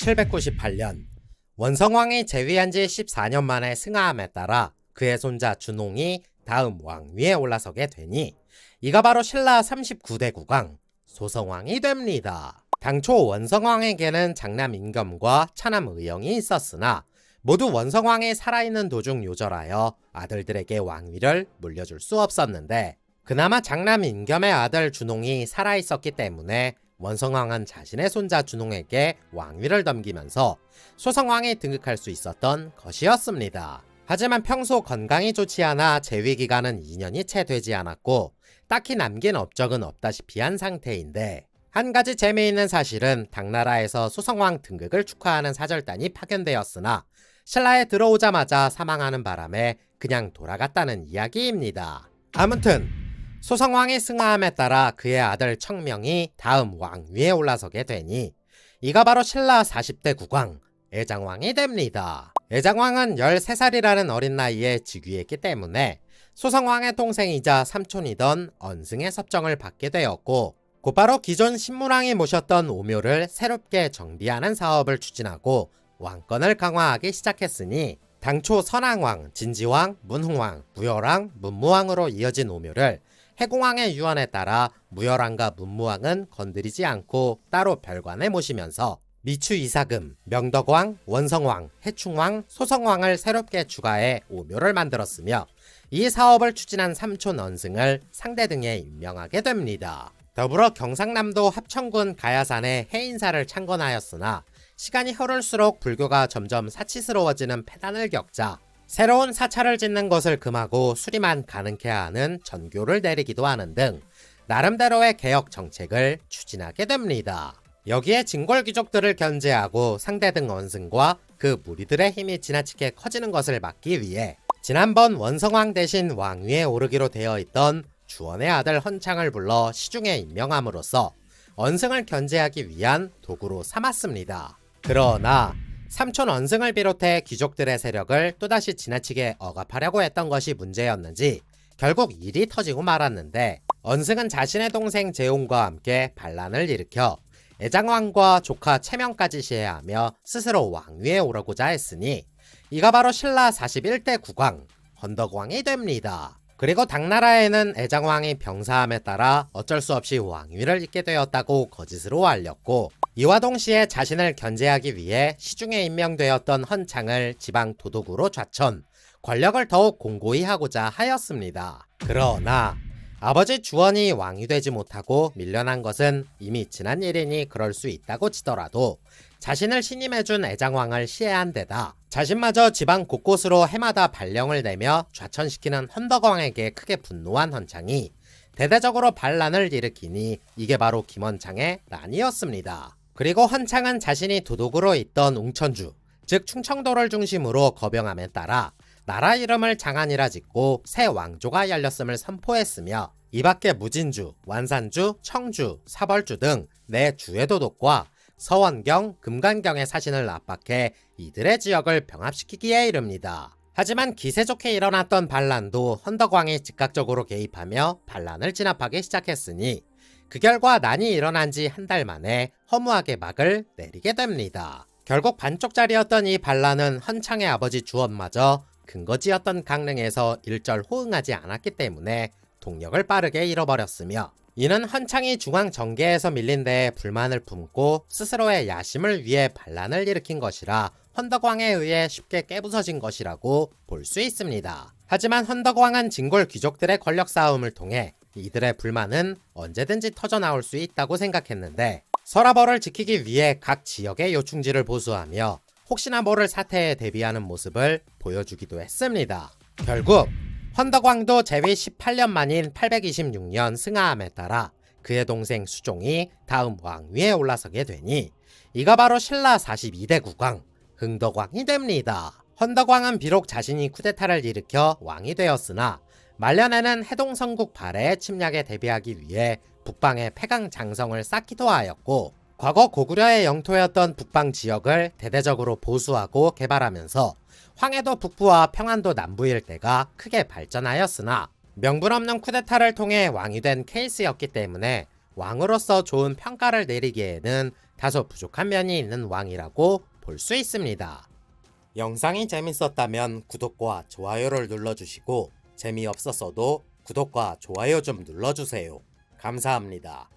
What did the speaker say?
798년 원성왕이 재위한 지 14년 만에 승하함에 따라 그의 손자 준홍이 다음 왕위에 올라서게 되니 이가 바로 신라 39대 국왕 소성왕이 됩니다. 당초 원성왕에게는 장남 임겸과 차남 의영이 있었으나 모두 원성왕이 살아있는 도중 요절하여 아들들에게 왕위를 물려줄 수 없었는데 그나마 장남 임겸의 아들 준홍이 살아있었기 때문에 원성왕은 자신의 손자 준홍에게 왕위를 넘기면서 소성왕이 등극할 수 있었던 것이었습니다. 하지만 평소 건강이 좋지 않아 재위 기간은 2년이 채 되지 않았고 딱히 남긴 업적은 없다시피 한 상태인데 한 가지 재미있는 사실은 당나라에서 소성왕 등극을 축하하는 사절단이 파견되었으나 신라에 들어오자마자 사망하는 바람에 그냥 돌아갔다는 이야기입니다. 아무튼 소성왕이 승하함에 따라 그의 아들 청명이 다음 왕위에 올라서게 되니 이가 바로 신라 40대 국왕 애장왕이 됩니다. 애장왕은 13살이라는 어린 나이에 즉위했기 때문에 소성왕의 동생이자 삼촌이던 언승의 섭정을 받게 되었고 곧바로 기존 신무왕이 모셨던 오묘를 새롭게 정비하는 사업을 추진하고 왕권을 강화하기 시작했으니 당초 선왕왕, 진지왕, 문흥왕, 무열왕, 문무왕으로 이어진 오묘를 해공왕의 유언에 따라 무열왕과 문무왕은 건드리지 않고 따로 별관에 모시면서 미추 이사금, 명덕왕, 원성왕, 해충왕, 소성왕을 새롭게 추가해 오묘를 만들었으며 이 사업을 추진한 삼촌 언승을 상대 등에 임명하게 됩니다. 더불어 경상남도 합천군 가야산에 해인사를 창건하였으나 시간이 흐를수록 불교가 점점 사치스러워지는 폐단을 겪자 새로운 사찰을 짓는 것을 금하고 수리만 가능케 하는 전교를 내리기도 하는 등 나름대로의 개혁 정책을 추진하게 됩니다. 여기에 진골 귀족들을 견제하고 상대등 언승과 그 무리들의 힘이 지나치게 커지는 것을 막기 위해 지난번 원성왕 대신 왕위에 오르기로 되어 있던 주원의 아들 헌창을 불러 시중에 임명함으로써 언승을 견제하기 위한 도구로 삼았습니다. 그러나 삼촌 언승을 비롯해 귀족들의 세력을 또다시 지나치게 억압하려고 했던 것이 문제였는지 결국 일이 터지고 말았는데 언승은 자신의 동생 재홍과 함께 반란을 일으켜 애장왕과 조카 채명까지 시해하며 스스로 왕위에 오르고자 했으니 이가 바로 신라 41대 국왕 헌덕왕이 됩니다. 그리고 당나라에는 애장왕이 병사함에 따라 어쩔 수 없이 왕위를 잇게 되었다고 거짓으로 알렸고 이와 동시에 자신을 견제하기 위해 시중에 임명되었던 헌창을 지방 도독으로 좌천, 권력을 더욱 공고히 하고자 하였습니다. 그러나 아버지 주원이 왕이 되지 못하고 밀려난 것은 이미 지난 일이니 그럴 수 있다고 치더라도 자신을 신임해준 애장왕을 시해한 데다 자신마저 지방 곳곳으로 해마다 발령을 내며 좌천시키는 헌덕왕에게 크게 분노한 헌창이 대대적으로 반란을 일으키니 이게 바로 김헌창의 난이었습니다. 그리고 헌창은 자신이 도독으로 있던 웅천주, 즉 충청도를 중심으로 거병함에 따라 나라 이름을 장안이라 짓고 새 왕조가 열렸음을 선포했으며 이밖에 무진주, 완산주, 청주, 사벌주 등 네 주의 도독과 서원경, 금간경의 사신을 압박해 이들의 지역을 병합시키기에 이릅니다. 하지만 기세 좋게 일어났던 반란도 헌덕왕이 즉각적으로 개입하며 반란을 진압하기 시작했으니 그 결과 난이 일어난 지 한 달 만에 허무하게 막을 내리게 됩니다. 결국 반쪽짜리였던 이 반란은 헌창의 아버지 주원마저 근거지였던 강릉에서 일절 호응하지 않았기 때문에 동력을 빠르게 잃어버렸으며 이는 헌창이 중앙 정계에서 밀린 데에 불만을 품고 스스로의 야심을 위해 반란을 일으킨 것이라 헌덕왕에 의해 쉽게 깨부서진 것이라고 볼 수 있습니다. 하지만 헌덕왕은 진골 귀족들의 권력 싸움을 통해 이들의 불만은 언제든지 터져나올 수 있다고 생각했는데 서라벌을 지키기 위해 각 지역의 요충지를 보수하며 혹시나 모를 사태에 대비하는 모습을 보여주기도 했습니다. 결국 헌덕왕도 재위 18년 만인 826년 승하함에 따라 그의 동생 수종이 다음 왕위에 올라서게 되니 이가 바로 신라 42대 국왕 흥덕왕이 됩니다. 헌덕왕은 비록 자신이 쿠데타를 일으켜 왕이 되었으나 말년에는 해동성국 발해의 침략에 대비하기 위해 북방에 폐강 장성을 쌓기도 하였고 과거 고구려의 영토였던 북방 지역을 대대적으로 보수하고 개발하면서 황해도 북부와 평안도 남부 일대가 크게 발전하였으나 명분 없는 쿠데타를 통해 왕이 된 케이스였기 때문에 왕으로서 좋은 평가를 내리기에는 다소 부족한 면이 있는 왕이라고 볼 수 있습니다. 영상이 재밌었다면 구독과 좋아요를 눌러주시고 재미없었어도 구독과 좋아요 좀 눌러주세요. 감사합니다.